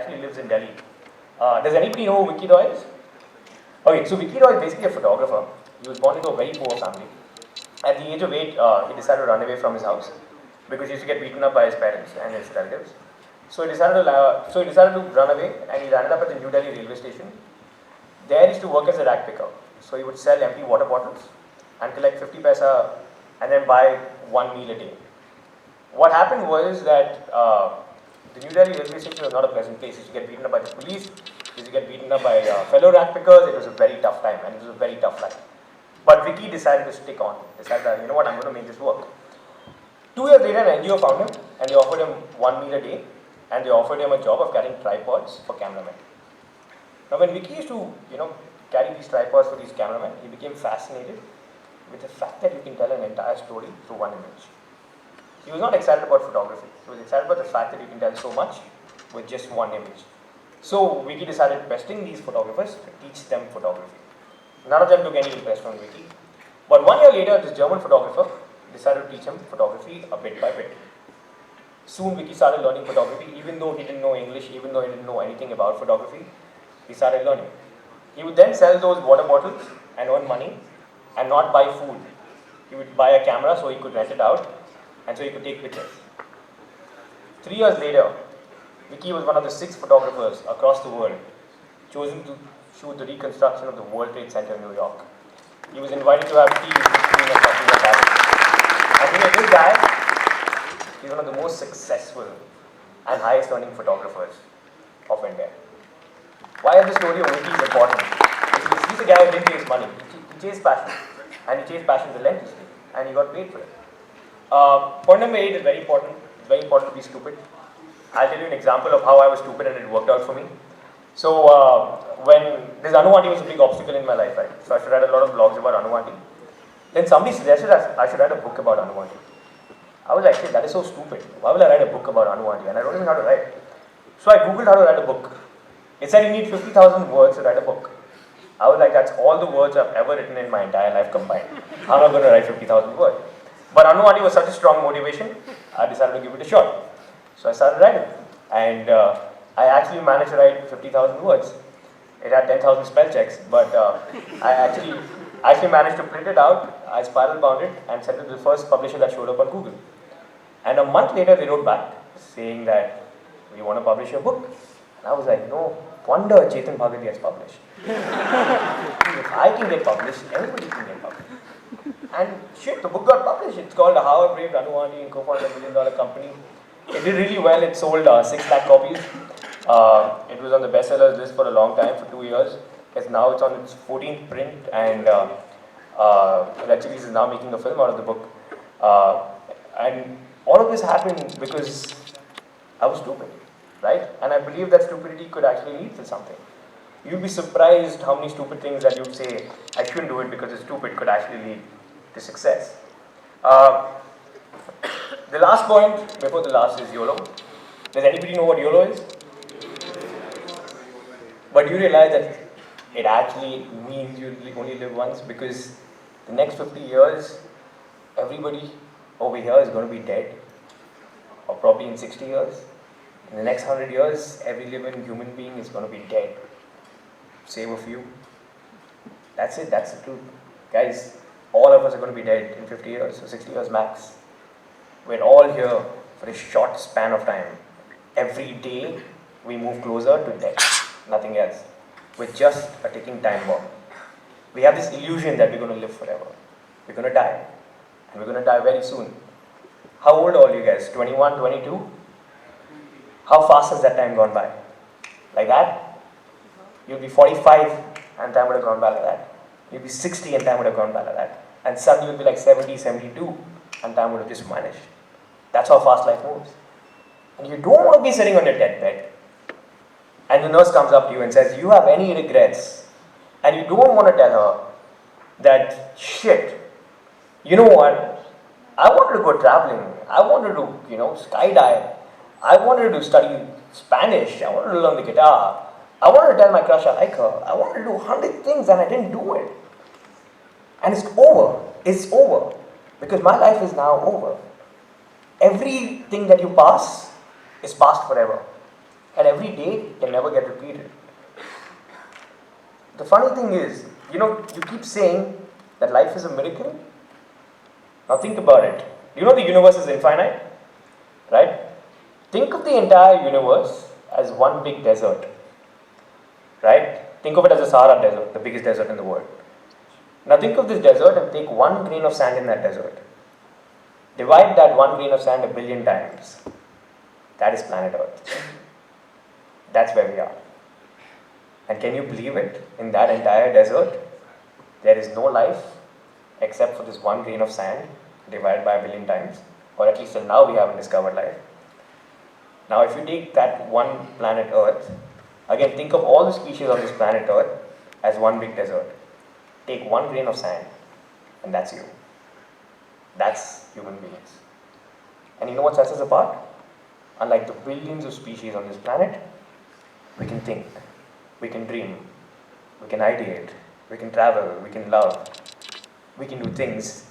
actually lives in Delhi. Does anybody know who Vicky Roy is? Okay, so Vicky Roy is basically a photographer. He was born into a very poor family. At the age of 8, he decided to run away from his house because he used to get beaten up by his parents and his relatives. So he decided to run away, and he landed up at the New Delhi railway station. There he used to work as a rag picker. So he would sell empty water bottles and collect 50 paisa and then buy one meal a day. What happened was that the New Delhi railway station was not a pleasant place. He used to get beaten up by the police, he used to get beaten up by fellow rag pickers. It was a very tough time, and it was a very tough life. But Vicky decided to stick on, decided that, you know what, I'm going to make this work. 2 years later, an NGO found him, and they offered him one meal a day, and they offered him a job of carrying tripods for cameramen. Now, when Vicky used to, carry these tripods for these cameramen, he became fascinated with the fact that you can tell an entire story through one image. He was not excited about photography. He was excited about the fact that you can tell so much with just one image. So Vicky decided pesting these photographers to teach them photography. None of them took any interest from Vicky. But 1 year later, this German photographer decided to teach him photography a bit by bit. Soon Vicky started learning photography, even though he didn't know English, even though he didn't know anything about photography. He started learning. He would then sell those water bottles and earn money and not buy food. He would buy a camera so he could rent it out and so he could take pictures. 3 years later, Vicky was one of the 6 photographers across the world chosen to shoot the reconstruction of the World Trade Center in New York. He was invited to have tea with the Queen and something like that. And this guy is one of the most successful and highest earning photographers of India. Why is the story of Vicky important? Because he's a guy who didn't chase money. He chased passion. And he chased passion relentlessly. And he got paid for it. Point number 8 is very important. It's very important to be stupid. I'll tell you an example of how I was stupid and it worked out for me. So when this Anuvanti was a big obstacle in my life, right? So I should write a lot of blogs about Anuvanti. Then somebody suggested I should write a book about Anuvanti. I was like, hey, that is so stupid. Why will I write a book about Anuvanti? And I don't even know how to write. So I googled how to write a book. It said you need 50,000 words to write a book. I was like, that's all the words I've ever written in my entire life combined. How am I going to write 50,000 words? But Anuvanti was such a strong motivation, I decided to give it a shot. So I started writing. And I actually managed to write 50,000 words. It had 10,000 spell checks, but I actually managed to print it out. I spiral bound it and sent it to the first publisher that showed up on Google. And a month later, they wrote back saying that we want to publish your book. And I was like, no wonder Chetan Bhagat gets published. If I can get published, everybody can get published. And shit, the book got published. It's called How I Braved Anuvanti and Co-founded a $1 billion company. It did really well. It sold 6 lakh copies. It was on the bestsellers list for a long time, for 2 years. Now it's on its 14th print, and Red Chillies is now making a film out of the book. And all of this happened because I was stupid, right? And I believe that stupidity could actually lead to something. You'd be surprised how many stupid things that you'd say, I shouldn't do it because it's stupid, could actually lead to success. The last point before the last is YOLO. Does anybody know what YOLO is? But you realize that it actually means you only live once, because the next 50 years, everybody over here is going to be dead, or probably in 60 years. In the next 100 years, every living human being is going to be dead, save a few. That's it, that's the truth. Guys, all of us are going to be dead in 50 years, or 60 years max. We're all here for a short span of time. Every day, we move closer to death, nothing else. With just a ticking time bomb. We have this illusion that we're going to live forever. We're going to die. And we're going to die very soon. How old are all you guys? 21, 22? How fast has that time gone by? Like that? You'll be 45 and time would have gone by like that. You'll be 60 and time would have gone by like that. And suddenly you'll be like 70, 72 and time would have just vanished. That's how fast life moves. And you don't want to be sitting on your deathbed and the nurse comes up to you and says, you have any regrets? And you don't want to tell her that, shit, you know what? I wanted to go traveling. I wanted to, skydive. I wanted to study Spanish. I wanted to learn the guitar. I wanted to tell my crush I like her. I wanted to do 100 things and I didn't do it. And it's over. It's over. Because my life is now over. Everything that you pass is past forever. and every day can never get repeated. The funny thing is, you keep saying that life is a miracle. Now think about it. The universe is infinite, right? Think of the entire universe as one big desert, right? Think of it as the Sahara Desert, the biggest desert in the world. Now think of this desert and take one grain of sand in that desert. Divide that one grain of sand 1,000,000,000 times. That is planet Earth. That's where we are. And can you believe it? In that entire desert, there is no life except for this one grain of sand divided by 1,000,000,000 times. Or at least till now we haven't discovered life. Now if you take that one planet Earth, again think of all the species on this planet Earth as one big desert. Take one grain of sand and that's you. That's human beings. And you know what sets us apart? Unlike the billions of species on this planet, we can think, we can dream, we can ideate, we can travel, we can love, we can do things